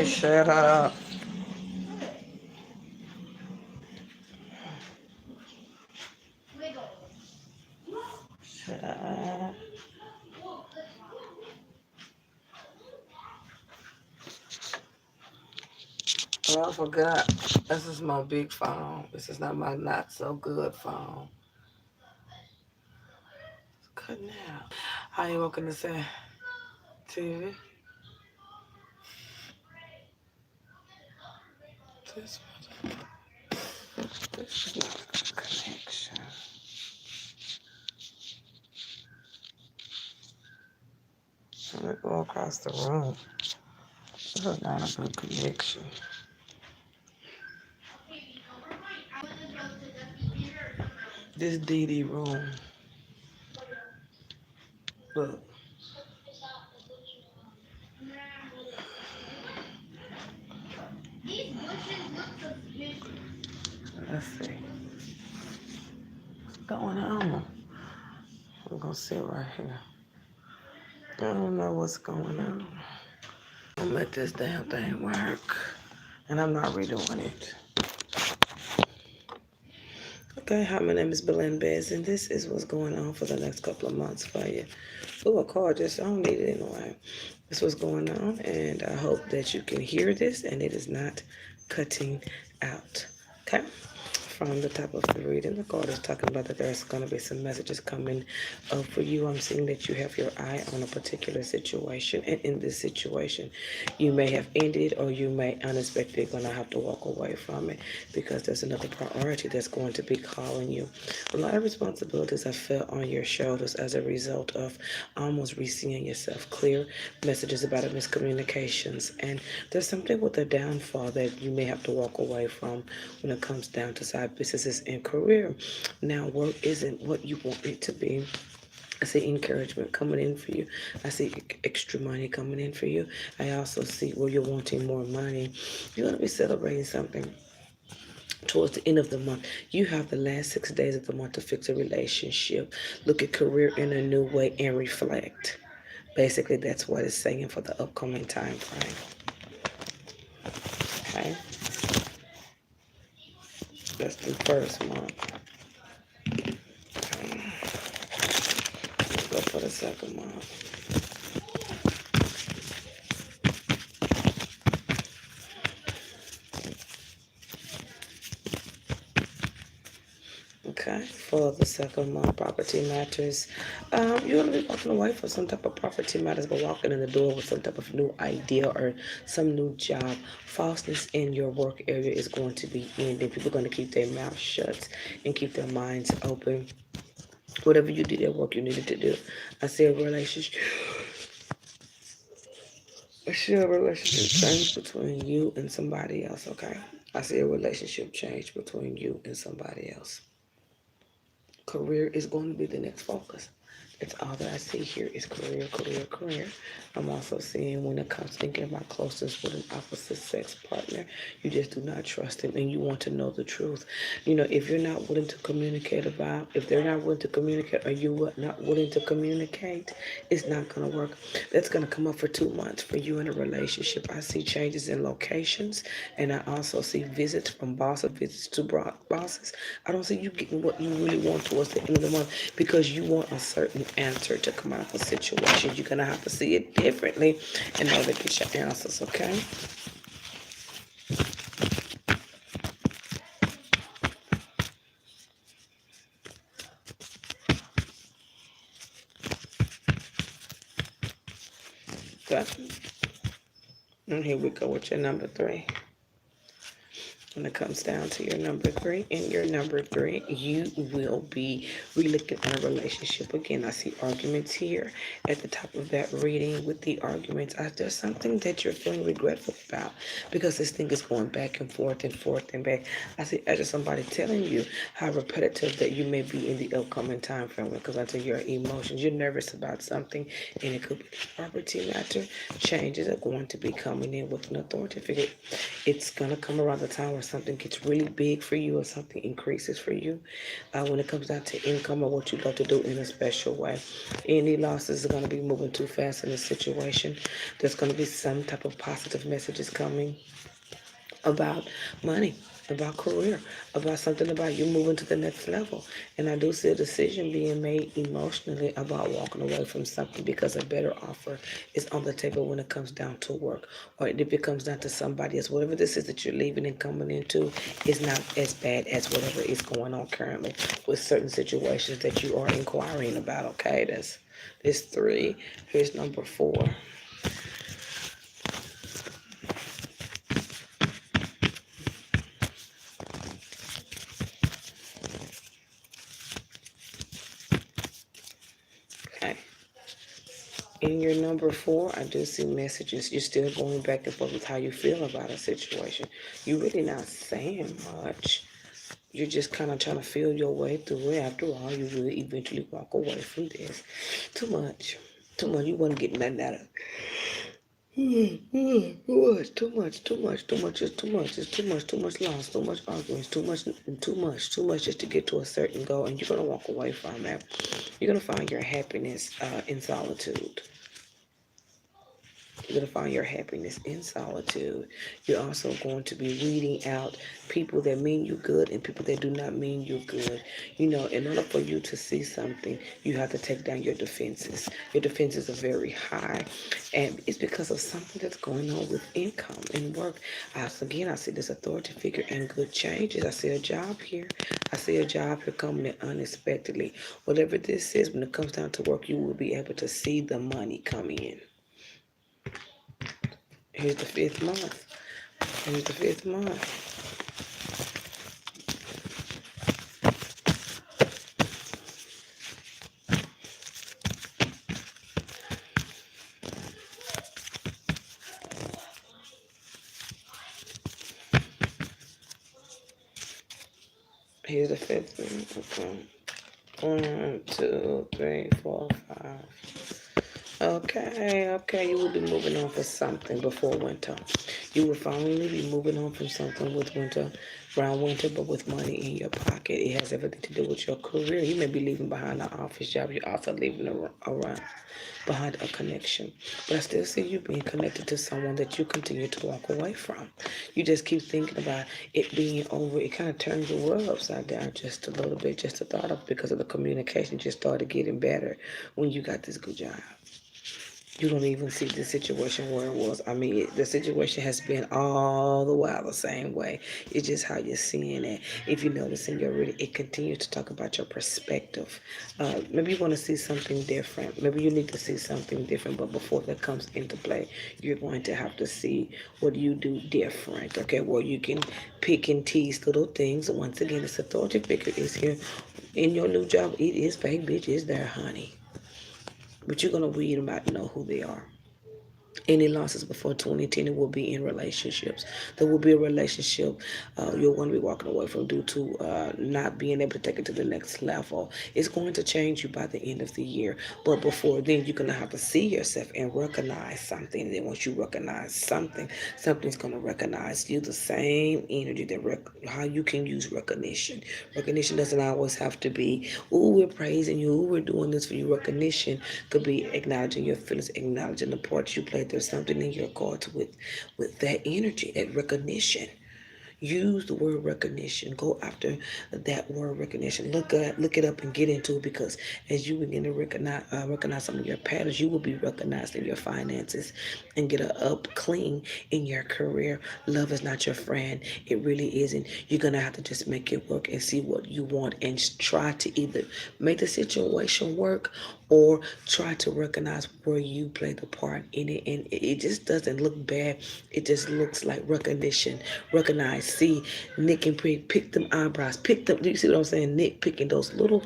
Hey, shut up. Shut up. Oh, I forgot. This is my big phone. This is not my not so good phone. It's cutting out. How you working to say? TV? This, this is not a good connection. Let me go across the room. This is not a good connection. This DD room. Look. Let's see. What's going on? I'm gonna sit right here. I don't know what's going on. I'm gonna make this damn thing work. And I'm not redoing it. Okay, hi, my name is Belen Bez, and this is what's going on for the next couple of months for you. Oh, a call just, I don't need it anyway. This is what's going on, and I hope that you can hear this and it is not cutting out. Okay? From the top of the reading, the card is talking about that there's going to be some messages coming up for you. I'm seeing that you have your eye on a particular situation, and in this situation, you may have ended or you may unexpectedly going to have to walk away from it because there's another priority that's going to be calling you. A lot of responsibilities have fell on your shoulders as a result of almost re-seeing yourself clear, messages about miscommunications, and there's something with the downfall that you may have to walk away from when it comes down to side businesses and career. Now, work isn't what you want it to be. I see encouragement coming in for you. I see extra money coming in for you. I also see where you're wanting more money. You're going to be celebrating something towards the end of the month. You have the last 6 days of the month to fix a relationship, look at career in a new way, and reflect. Basically, that's what it's saying for the upcoming time frame. Okay? That's the first month. Okay. Let's go for the second month. Okay, for the second month, property matters. You're going to be walking away from some type of property matters, but walking in the door with some type of new idea or some new job. Falseness in your work area is going to be ending. People are going to keep their mouth shut and keep their minds open. Whatever you did at work, you needed to do. I see a relationship. I see a relationship change between you and somebody else, okay? I see a relationship change between you and somebody else. Career is going to be the next focus. That's all that I see here is career, career, career. I'm also seeing when it comes thinking about closeness with an opposite sex partner, you just do not trust them and you want to know the truth. You know, if you're not willing to communicate about, if they're not willing to communicate or you not willing to communicate, it's not going to work. That's going to come up for 2 months for you in a relationship. I see changes in locations and I also see visits from bosses, visits to bosses. I don't see you getting what you really want towards the end of the month because you want a certain answer to come out of a situation. You're going to have to see it differently in order to get your answers, okay? Good. And here we go with your number 3. When it comes down to your number 3, in your number 3, you will be relooking at a relationship again. I see arguments here at the top of that reading with the arguments. There's something that you're feeling regretful about because this thing is going back and forth and forth and back. I see as somebody telling you how repetitive that you may be in the upcoming time frame because until your emotions, you're nervous about something and it could be property matter. Changes are going to be coming in with an authority figure. It's going to come around the time where something gets really big for you or something increases for you. When it comes down to income or what you love to do in a special way, any losses are going to be moving too fast in this situation. There's going to be some type of positive messages coming about money, about career, about something about you moving to the next level. And I do see a decision being made emotionally about walking away from something because a better offer is on the table when it comes down to work. Or if it comes down to somebody else, whatever this is that you're leaving and coming into is not as bad as whatever is going on currently with certain situations that you are inquiring about. Okay, that's 3. Here's number 4. Okay. In your number 4, I do see messages. You're still going back and forth with how you feel about a situation. You're really not saying much. You're just kind of trying to feel your way through it. After all, you will eventually walk away from this. Too much. Too much. You want to get nothing out of it. Too much, too much, too much, it's too much, it's too much, too much loss, too much arguments, too much just to get to a certain goal, and you're gonna walk away from that. You're gonna find your happiness in solitude. You're going to find your happiness in solitude. You're also going to be weeding out people that mean you good and people that do not mean you good. You know, in order for you to see something, you have to take down your defenses. Your defenses are very high, and it's because of something that's going on with income and work. Again, I see this authority figure and good changes. I see a job here. I see a job here coming in unexpectedly. Whatever this is, when it comes down to work, you will be able to see the money coming in. Here's the 5th month. Here's the 5th month. Here's the 5th month. Okay. 1, 2, 3, 4, 5. Okay, you will be moving on for something before winter. You will finally be moving on from something with winter, around winter, but with money in your pocket. It has everything to do with your career. You may be leaving behind an office job. You're also leaving around behind a connection. But I still see you being connected to someone that you continue to walk away from. You just keep thinking about it being over. It kind of turns your world upside down just a little bit, just a thought of because of the communication just started getting better when you got this good job. You don't even see the situation where it was. I mean, the situation has been all the while the same way. It's just how you're seeing it. If you notice in your reading, it continues to talk about your perspective. Maybe you want to see something different. Maybe you need to see something different. But before that comes into play, you're going to have to see what you do different. Okay, well, you can pick and tease little things. Once again, this authority figure is here. In your new job, it is fake, bitch. It's there, honey. But you're going to read them out and know who they are. Any losses before 2010 will be in relationships. There will be a relationship you're going to be walking away from due to not being able to take it to the next level. It's going to change you by the end of the year. But before then, you're going to have to see yourself and recognize something. And then once you recognize something, something's going to recognize you. The same energy that how you can use recognition. Recognition doesn't always have to be, ooh, we're praising you, ooh, we're doing this for you. Recognition could be acknowledging your feelings, acknowledging the part you played. There's something in your cards with that energy, that recognition. Use the word recognition. Go after that word recognition. Look it up and get into it, because as you begin to recognize some of your patterns, you will be recognized in your finances and get a up clean in your career. Love is not your friend. It really isn't. You're gonna have to just make it work and see what you want and try to either make the situation work or try to recognize where you play the part in it. And it just doesn't look bad. It just looks like recognition. Recognize, see, Nick and pick them eyebrows. Pick them, do you see what I'm saying? Nick picking those little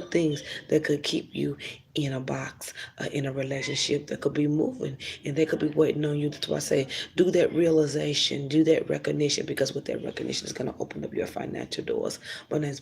things that could keep you in a box, in a relationship that could be moving and they could be waiting on you. That's why I say do that realization, do that recognition, because with that recognition is going to open up your financial doors. My name's